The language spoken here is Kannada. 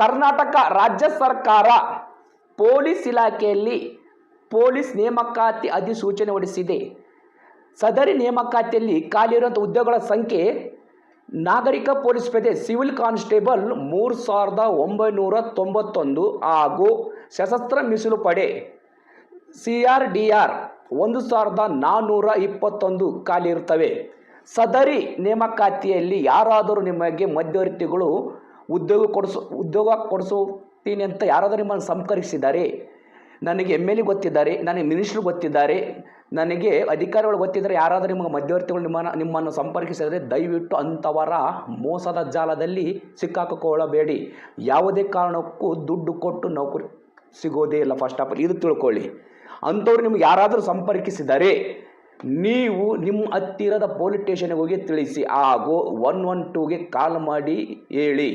ಕರ್ನಾಟಕ ರಾಜ್ಯ ಸರ್ಕಾರ ಪೊಲೀಸ್ ಇಲಾಖೆಯಲ್ಲಿ ಪೊಲೀಸ್ ನೇಮಕಾತಿ ಅಧಿಸೂಚನೆ ಹೊರಡಿಸಿದೆ. ಸದರಿ ನೇಮಕಾತಿಯಲ್ಲಿ ಖಾಲಿಯಿರುವಂಥ ಹುದ್ದೆಗಳ ಸಂಖ್ಯೆ ನಾಗರಿಕ ಪೊಲೀಸ್ ಪೇದೆ ಸಿವಿಲ್ ಕಾನ್ಸ್ಟೇಬಲ್ 3991 ಹಾಗೂ ಸಶಸ್ತ್ರ ಮೀಸಲು ಪಡೆ CRDR 1421 ಖಾಲಿ ಇರ್ತವೆ. ಸದರಿ ನೇಮಕಾತಿಯಲ್ಲಿ ಯಾರಾದರೂ ನಿಮಗೆ ಮಧ್ಯವರ್ತಿಗಳು ಉದ್ಯೋಗ ಕೊಡಿಸುತ್ತೀನಿ ಅಂತ ಯಾರಾದರೂ ನಿಮ್ಮನ್ನು ಸಂಪರ್ಕಿಸಿದ್ದಾರೆ, ನನಗೆ MLA ಗೊತ್ತಿದ್ದಾರೆ, ನನಗೆ ಮಿನಿಸ್ಟ್ರು ಗೊತ್ತಿದ್ದಾರೆ, ನನಗೆ ಅಧಿಕಾರಿಗಳು ಗೊತ್ತಿದ್ದಾರೆ, ಯಾರಾದರೂ ನಿಮಗೆ ಮಧ್ಯವರ್ತಿಗಳು ನಿಮ್ಮನ್ನು ಸಂಪರ್ಕಿಸಿದರೆ ದಯವಿಟ್ಟು ಅಂಥವರ ಮೋಸದ ಜಾಲದಲ್ಲಿ ಸಿಕ್ಕಾಕೊಳ್ಳಬೇಡಿ. ಯಾವುದೇ ಕಾರಣಕ್ಕೂ ದುಡ್ಡು ಕೊಟ್ಟು ನೌಕರಿ ಸಿಗೋದೇ ಇಲ್ಲ. ಫಸ್ಟ್ ಆಫ್ ಆಲ್ ಇದು ತಿಳ್ಕೊಳ್ಳಿ. ಅಂಥವ್ರು ನಿಮ್ಗೆ ಯಾರಾದರೂ ಸಂಪರ್ಕಿಸಿದರೆ ನೀವು ನಿಮ್ಮ ಹತ್ತಿರದ ಪೊಲೀಸ್ ಸ್ಟೇಷನ್ಗೆ ಹೋಗಿ ತಿಳಿಸಿ ಹಾಗೂ 112ಗೆ ಕಾಲ್ ಮಾಡಿ ಹೇಳಿ.